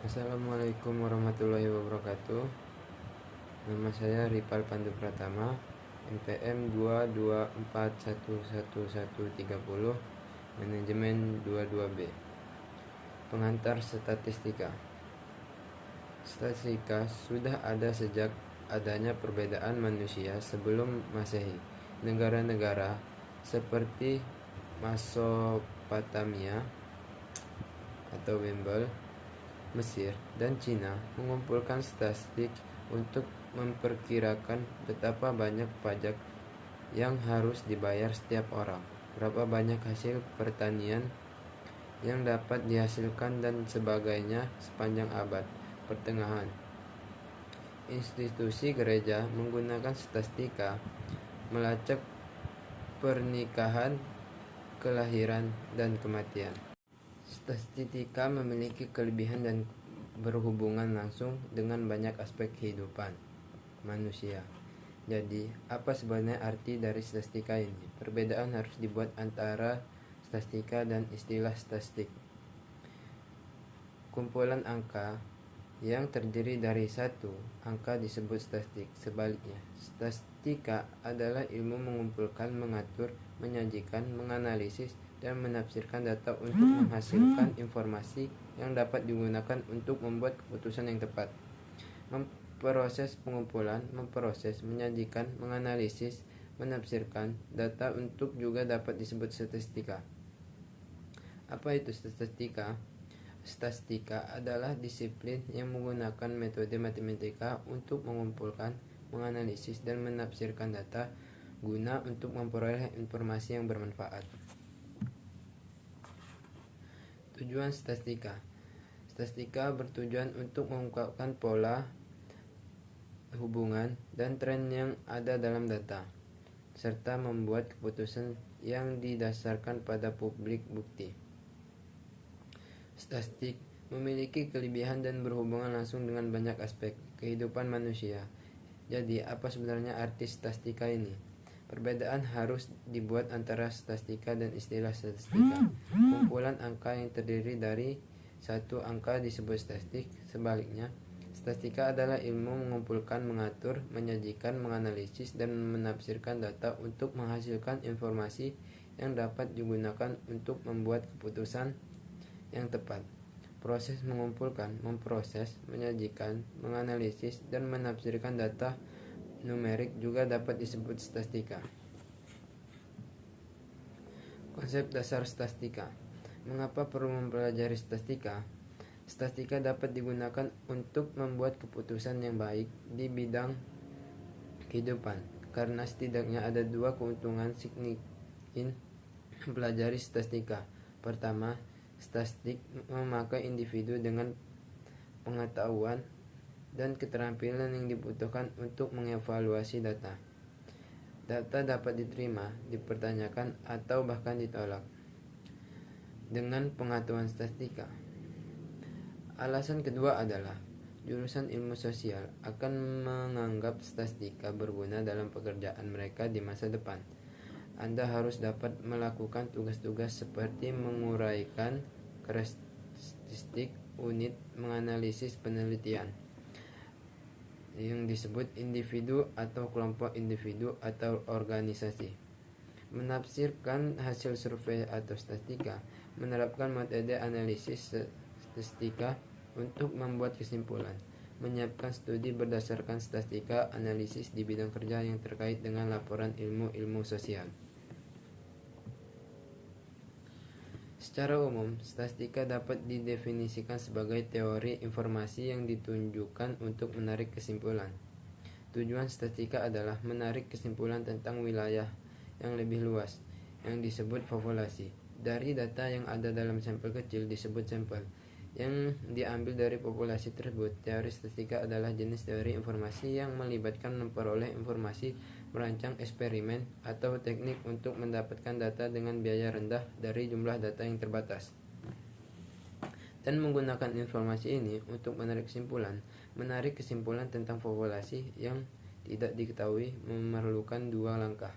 Assalamualaikum warahmatullahi wabarakatuh. Nama saya Ripal Pandu Pratama, NPM 2241130, Manajemen 22B. Pengantar statistika. Statistika sudah ada sejak adanya perbedaan manusia sebelum Masehi. Negara-negara seperti Mesopotamia atau Bible, Mesir, dan Cina mengumpulkan statistik untuk memperkirakan betapa banyak pajak yang harus dibayar setiap orang, berapa banyak hasil pertanian yang dapat dihasilkan, dan sebagainya sepanjang abad pertengahan. Institusi gereja menggunakan statistika melacak pernikahan, kelahiran, dan kematian. Statistika memiliki kelebihan dan berhubungan langsung dengan banyak aspek kehidupan manusia. Jadi, apa sebenarnya arti dari statistika ini? Perbedaan harus dibuat antara statistika dan istilah statistik. Kumpulan angka yang terdiri dari satu angka disebut statistik. Sebaliknya, statistika adalah ilmu mengumpulkan, mengatur, menyajikan, menganalisis, dan menafsirkan data untuk menghasilkan informasi yang dapat digunakan untuk membuat keputusan yang tepat. Memproses pengumpulan, memproses, menyajikan, menganalisis, menafsirkan data untuk juga dapat disebut statistika. Apa itu statistika? Statistika adalah disiplin yang menggunakan metode matematika untuk mengumpulkan, menganalisis, dan menafsirkan data guna untuk memperoleh informasi yang bermanfaat. Tujuan statistika. Statistika bertujuan untuk mengungkapkan pola, hubungan, dan tren yang ada dalam data, serta membuat keputusan yang didasarkan pada publik bukti. Statistik memiliki kelebihan dan berhubungan langsung dengan banyak aspek kehidupan manusia. Jadi, apa sebenarnya arti statistika ini? Perbedaan harus dibuat antara statistika dan istilah statistika. Kumpulan angka yang terdiri dari satu angka disebut statistik. Sebaliknya, statistika adalah ilmu mengumpulkan, mengatur, menyajikan, menganalisis, dan menafsirkan data untuk menghasilkan informasi yang dapat digunakan untuk membuat keputusan yang tepat. Proses mengumpulkan, memproses, menyajikan, menganalisis, dan menafsirkan data numerik juga dapat disebut statistika. Konsep dasar statistika. Mengapa perlu mempelajari statistika? Statistika dapat digunakan untuk membuat keputusan yang baik di bidang kehidupan, karena setidaknya ada dua keuntungan signifikan mempelajari statistika. Pertama, statistik memakai individu dengan pengetahuan dan keterampilan yang dibutuhkan untuk mengevaluasi data. Data dapat diterima, dipertanyakan, atau bahkan ditolak dengan pengetahuan statistika. Alasan kedua adalah jurusan ilmu sosial akan menganggap statistika berguna dalam pekerjaan mereka di masa depan. Anda harus dapat melakukan tugas-tugas seperti menguraikan karakteristik unit, menganalisis penelitian yang disebut individu atau kelompok individu atau organisasi, menafsirkan hasil survei atau statistika, menerapkan metode analisis statistika untuk membuat kesimpulan, menyiapkan studi berdasarkan statistika analisis di bidang kerja yang terkait dengan laporan ilmu sosial. Secara umum, statistika dapat didefinisikan sebagai teori informasi yang ditunjukkan untuk menarik kesimpulan. Tujuan statistika adalah menarik kesimpulan tentang wilayah yang lebih luas, yang disebut populasi. Dari data yang ada dalam sampel kecil disebut sampel, yang diambil dari populasi tersebut. Teori statistika adalah jenis teori informasi yang melibatkan memperoleh informasi, merancang eksperimen, atau teknik untuk mendapatkan data dengan biaya rendah dari jumlah data yang terbatas, dan menggunakan informasi ini untuk menarik kesimpulan. Menarik kesimpulan tentang populasi yang tidak diketahui memerlukan dua langkah.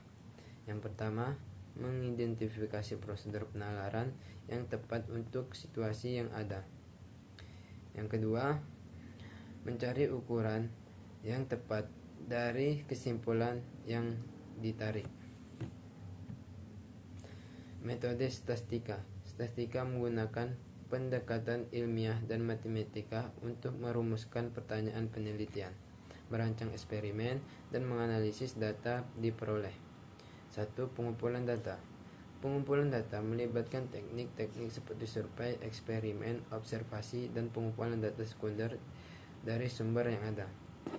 Yang pertama, mengidentifikasi prosedur penalaran yang tepat untuk situasi yang ada. Yang kedua, mencari ukuran yang tepat dari kesimpulan yang ditarik. Metode statistika. Statistika menggunakan pendekatan ilmiah dan matematika untuk merumuskan pertanyaan penelitian, merancang eksperimen, dan menganalisis data diperoleh. 1. Pengumpulan data. Pengumpulan data melibatkan teknik-teknik seperti survei, eksperimen, observasi, dan pengumpulan data sekunder dari sumber yang ada.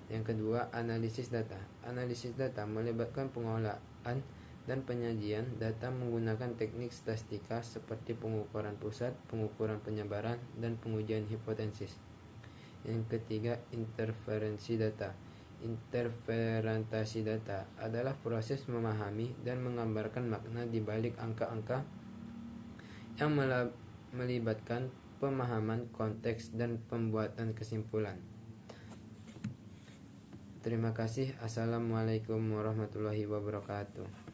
Yang kedua, analisis data. Analisis data melibatkan pengolahan dan penyajian data menggunakan teknik statistika seperti pengukuran pusat, pengukuran penyebaran, dan pengujian hipotesis. Yang ketiga, interferensi data. Interferentasi data adalah proses memahami dan menggambarkan makna di balik angka-angka yang melibatkan pemahaman konteks dan pembuatan kesimpulan. Terima kasih. Assalamualaikum warahmatullahi wabarakatuh.